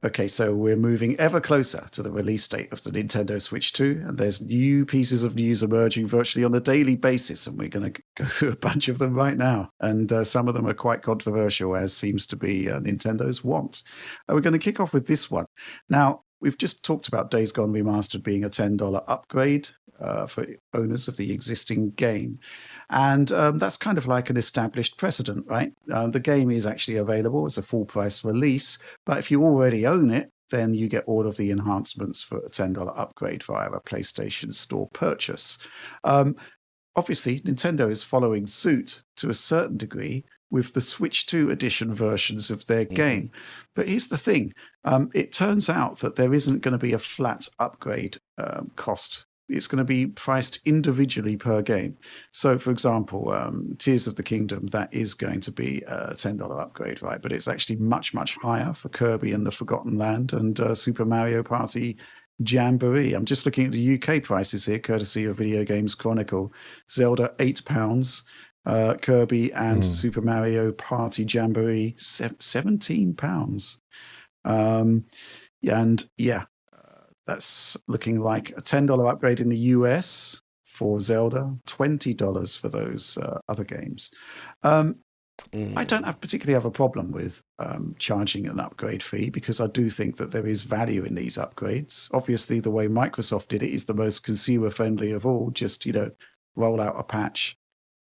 Okay, so we're moving ever closer to the release date of the Nintendo Switch 2, and there's new pieces of news emerging virtually on a daily basis, and we're going to go through a bunch of them right now. And some of them are quite controversial, as seems to be Nintendo's want. We're going to kick off with this one. Now, we've just talked about Days Gone Remastered being a $10 upgrade for owners of the existing game. And that's kind of like an established precedent, right? The game is actually available as a full price release, but if you already own it, then you get all of the enhancements for a $10 upgrade via a PlayStation Store purchase. Obviously, Nintendo is following suit to a certain degree with the Switch 2 edition versions of their game. But here's the thing. It turns out that there isn't going to be a flat upgrade cost. It's going to be priced individually per game. So, for example, Tears of the Kingdom, that is going to be a $10 upgrade, right? But it's actually much, much higher for Kirby and the Forgotten Land and Super Mario Party Jamboree. I'm just looking at the UK prices here, courtesy of Video Games Chronicle. Zelda, £8. Kirby and Super Mario Party Jamboree, £17. That's looking like a $10 upgrade in the US for Zelda, $20 for those other games. I don't particularly have a problem with charging an upgrade fee because I do think that there is value in these upgrades. Obviously, the way Microsoft did it is the most consumer-friendly of all. Just, roll out a patch,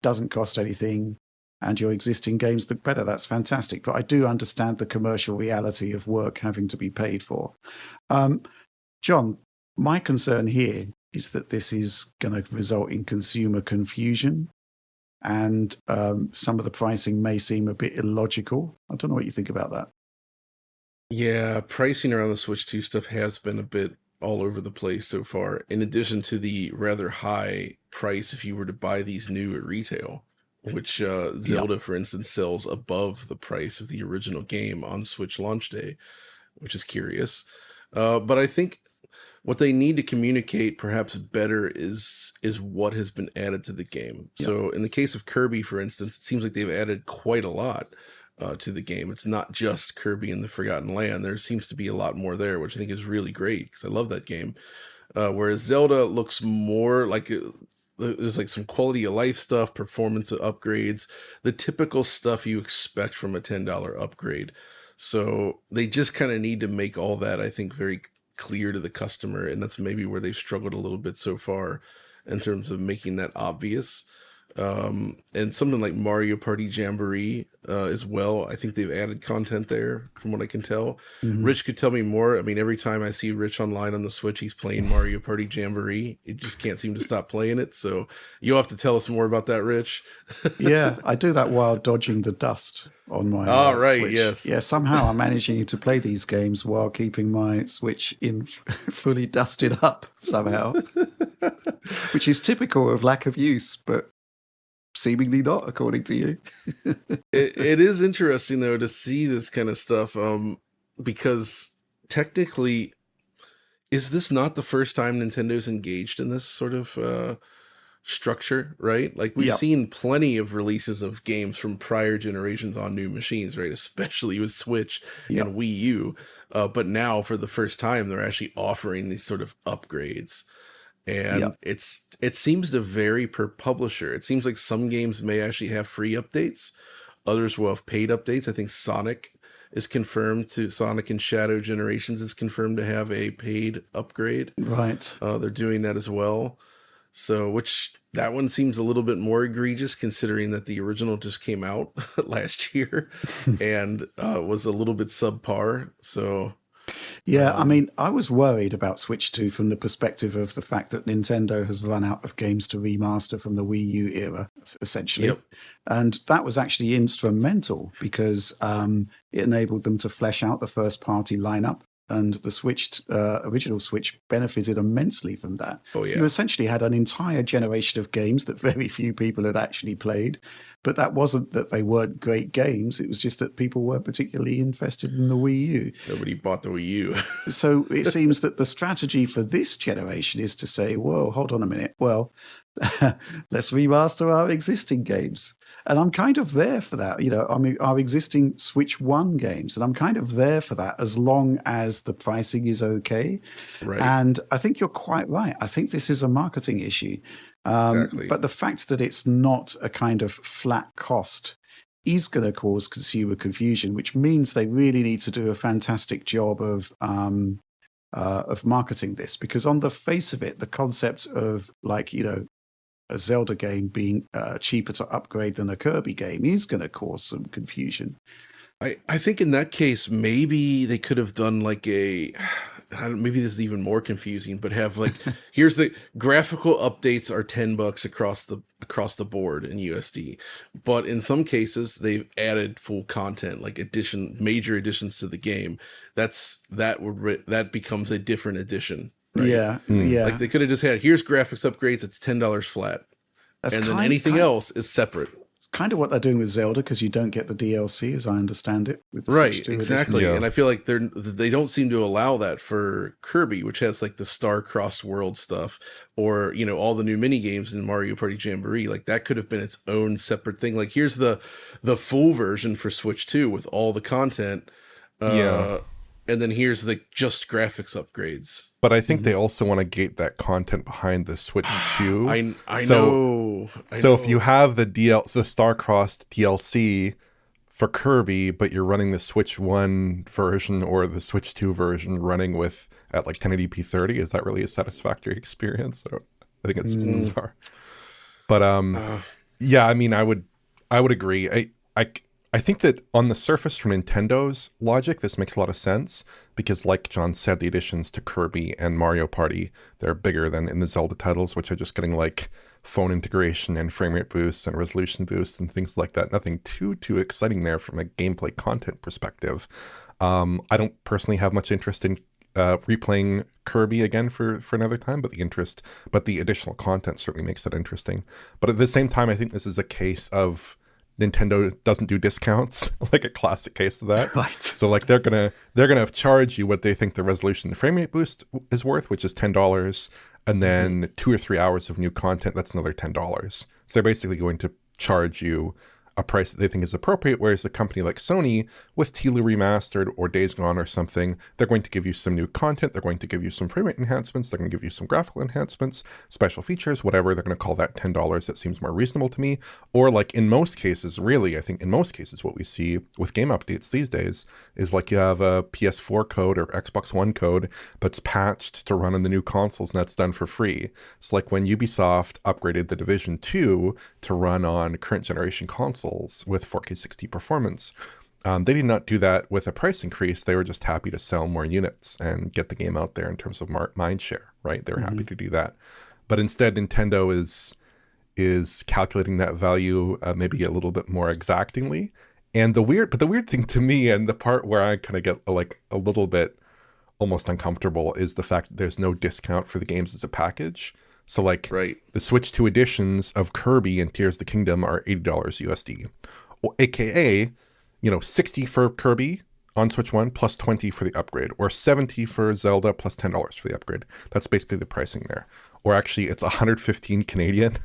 doesn't cost anything, and your existing games look better. That's fantastic. But I do understand the commercial reality of work having to be paid for. John, my concern here is that this is going to result in consumer confusion, and some of the pricing may seem a bit illogical. I don't know what you think about that. Yeah, pricing around the Switch 2 stuff has been a bit all over the place so far, in addition to the rather high price if you were to buy these new at retail, which Zelda, for instance, sells above the price of the original game on Switch launch day, which is curious. But I think what they need to communicate perhaps better is what has been added to the game. Yep. So in the case of Kirby, for instance, it seems like they've added quite a lot to the game. It's not just Kirby and the Forgotten Land. There seems to be a lot more there, which I think is really great because I love that game. Whereas Zelda looks more like there's like some quality of life stuff, performance upgrades, the typical stuff you expect from a $10 upgrade. So they just kind of need to make all that, I think, very clear to the customer, and that's maybe where they've struggled a little bit so far in terms of making that obvious. And something like Mario Party Jamboree as well, I think they've added content there from what I can tell. Rich could tell me more. I mean, every time I see Rich online on the Switch, he's playing Mario Party Jamboree. He just can't seem to stop playing it. So you'll have to tell us more about that, Rich. Yeah, I do that while dodging the dust on my right, Switch. Yes. Yeah, somehow I'm managing to play these games while keeping my Switch in fully dusted up somehow, which is typical of lack of use, but seemingly not, according to you. It is interesting, though, to see this kind of stuff, because technically, is this not the first time Nintendo's engaged in this sort of structure, right? Like, we've seen plenty of releases of games from prior generations on new machines, right? Especially with Switch and Wii U. But now, for the first time, they're actually offering these sort of upgrades. And it seems to vary per publisher. It seems like some games may actually have free updates. Others will have paid updates. I think Sonic is confirmed to Sonic and Shadow Generations is confirmed to have a paid upgrade. Right. They're doing that as well. So, which that one seems a little bit more egregious considering that the original just came out last year and was a little bit subpar. So, yeah, I mean, I was worried about Switch 2 from the perspective of the fact that Nintendo has run out of games to remaster from the Wii U era, essentially. And that was actually instrumental because it enabled them to flesh out the first-party lineup. And the original Switch benefited immensely from that. Oh, yeah. You essentially had an entire generation of games that very few people had actually played. But that wasn't that they weren't great games. It was just that people weren't particularly interested in the Wii U. Nobody bought the Wii U. So it seems that the strategy for this generation is to say, whoa, hold on a minute. Well, let's remaster our existing games. And I'm kind of there for that. I mean, our existing Switch 1 games, and I'm kind of there for that as long as the pricing is okay. Right. And I think you're quite right. I think this is a marketing issue. Exactly. But the fact that it's not a kind of flat cost is going to cause consumer confusion, which means they really need to do a fantastic job of marketing this. Because on the face of it, the concept of a Zelda game being cheaper to upgrade than a Kirby game is going to cause some confusion. I think in that case, maybe they could have done like maybe this is even more confusing, but have like, here's the graphical updates are $10 across the board in USD. But in some cases, they've added full content, like major additions to the game. That becomes a different edition. Right? Yeah. Like they could have just had, here's graphics upgrades, it's $10 flat. And then anything else is separate. Kind of what they're doing with Zelda, because you don't get the DLC, as I understand it. With the Right, Switch 2 exactly. edition. And I feel like they don't seem to allow that for Kirby, which has like the star-crossed world stuff, or all the new mini games in Mario Party Jamboree. Like that could have been its own separate thing. Like here's the full version for Switch 2 with all the content. And then here's the just graphics upgrades. But I think they also want to gate that content behind the Switch 2. I know. So if you have the Star-Crossed DLC for Kirby, but you're running the Switch 1 version or the Switch 2 version running at like 1080p 30, is that really a satisfactory experience? I think it's just bizarre. But yeah, I mean, I would agree. I think that on the surface, from Nintendo's logic, this makes a lot of sense because, like John said, the additions to Kirby and Mario Party, they're bigger than in the Zelda titles, which are just getting like phone integration and frame rate boosts and resolution boosts and things like that. Nothing too exciting there from a gameplay content perspective. I don't personally have much interest in replaying Kirby again for another time, but the additional content certainly makes it interesting. But at the same time, I think this is a case of Nintendo doesn't do discounts, like a classic case of that. Right. So like they're gonna charge you what they think the resolution, the frame rate boost is worth, which is $10, and then 2 or 3 hours of new content, that's another $10. So they're basically going to charge you a price that they think is appropriate, whereas a company like Sony, with Tila Remastered or Days Gone or something, they're going to give you some new content, they're going to give you some frame rate enhancements, they're going to give you some graphical enhancements, special features, whatever, they're going to call that $10. That seems more reasonable to me. Or like in most cases, really, I think in most cases what we see with game updates these days is like you have a PS4 code or Xbox One code that's patched to run on the new consoles, and that's done for free. It's like when Ubisoft upgraded The Division 2 to run on current generation consoles with 4K 60 performance. They did not do that with a price increase. They were just happy to sell more units and get the game out there in terms of mind share, right? They were happy to do that. But instead, Nintendo is calculating that value maybe a little bit more exactingly. And the weird thing to me, and the part where I kind of get like a little bit almost uncomfortable, is the fact that there's no discount for the games as a package. So like the Switch 2 editions of Kirby and Tears of the Kingdom are $80 USD, aka, $60 for Kirby on Switch 1 plus $20 for the upgrade, or $70 for Zelda plus $10 for the upgrade. That's basically the pricing there. Or actually it's $115 Canadian,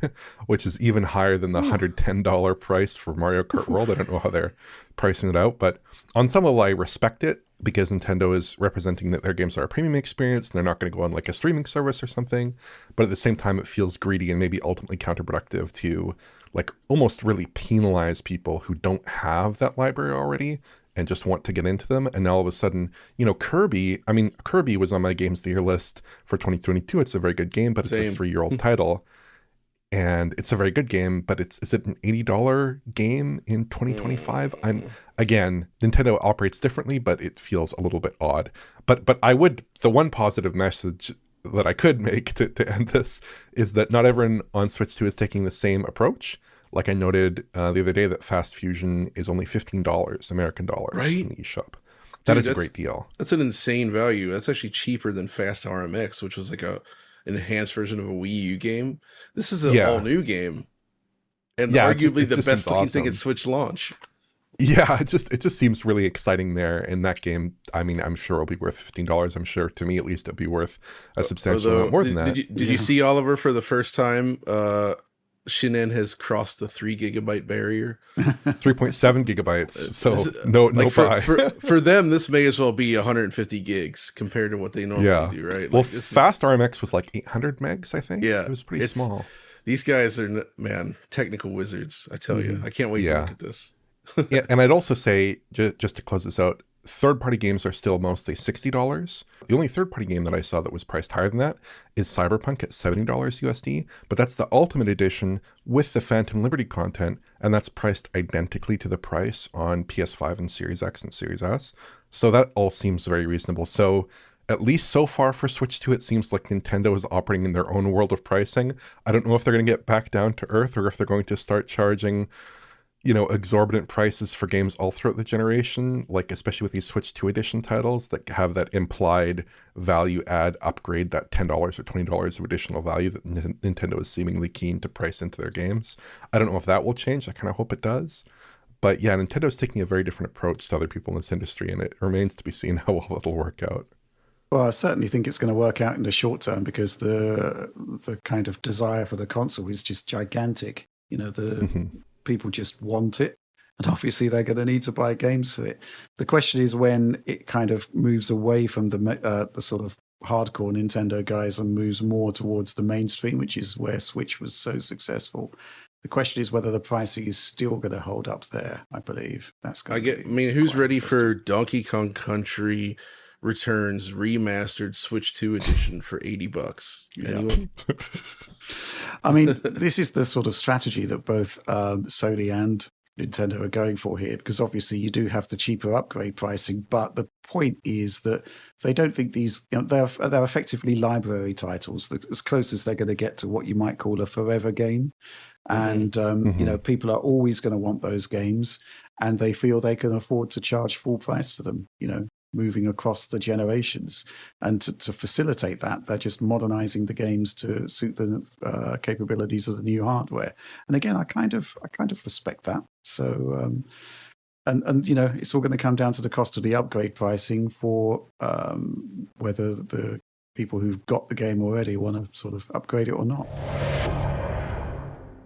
which is even higher than the $110 price for Mario Kart World. I don't know how they're pricing it out, but on some level I respect it, because Nintendo is representing that their games are a premium experience and they're not going to go on like a streaming service or something. But at the same time, it feels greedy and maybe ultimately counterproductive to like almost really penalize people who don't have that library already and just want to get into them. And now all of a sudden, Kirby was on my games of the year list for 2022. It's a very good game, but it's a 3-year-old title. And it's a very good game, but is it an $80 game in 2025? Again, Nintendo operates differently, but it feels a little bit odd. But the one positive message that I could make to end this is that not everyone on Switch 2 is taking the same approach. Like I noted the other day that Fast Fusion is only $15 American dollars in the eShop. That is a great deal. That's an insane value. That's actually cheaper than Fast RMX, which was like an enhanced version of a Wii U game. This is an all new game, and arguably the best looking thing at Switch launch. Yeah, it just seems really exciting there in that game. I mean, I'm sure it'll be worth $15. I'm sure, to me at least, it'll be worth a substantial amount more than that. Did you see, Oliver, for the first time, Shinan has crossed the 3 gigabyte barrier? 3.7 gigabytes. So no buy. For them, this may as well be 150 gigs compared to what they normally do, right? Well, Fast RMX was like 800 megs, I think. Yeah, it was pretty small. These guys are, man, technical wizards. I tell you, I can't wait to look at this. Yeah, and I'd also say, just to close this out, third-party games are still mostly $60. The only third-party game that I saw that was priced higher than that is Cyberpunk at $70 USD, but that's the Ultimate Edition with the Phantom Liberty content, and that's priced identically to the price on PS5 and Series X and Series S. So that all seems very reasonable. So at least so far for Switch 2, it seems like Nintendo is operating in their own world of pricing. I don't know if they're going to get back down to earth or if they're going to start charging exorbitant prices for games all throughout the generation, like especially with these Switch 2 edition titles that have that implied value add upgrade, that $10 or $20 of additional value that Nintendo is seemingly keen to price into their games. I don't know if that will change. I kind of hope it does. But yeah, Nintendo's taking a very different approach to other people in this industry, and it remains to be seen how well it'll work out. Well, I certainly think it's going to work out in the short term because the kind of desire for the console is just gigantic. People just want it, and obviously they're going to need to buy games for it. The question is when it kind of moves away from the sort of hardcore Nintendo guys and moves more towards the mainstream, which is where Switch was so successful. The question is whether the pricing is still going to hold up there. I believe that's going to be. I mean, who's ready for Donkey Kong Country Returns remastered Switch 2 edition for $80? Anyone? I mean, this is the sort of strategy that both Sony and Nintendo are going for here, because obviously you do have the cheaper upgrade pricing, but the point is that they don't think these, they're effectively library titles, as close as they're going to get to what you might call a forever game. And, people are always going to want those games, and they feel they can afford to charge full price for them, moving across the generations. And to facilitate that, they're just modernizing the games to suit the capabilities of the new hardware. And again, I kind of respect that. So, and it's all going to come down to the cost of the upgrade pricing for whether the people who've got the game already want to sort of upgrade it or not.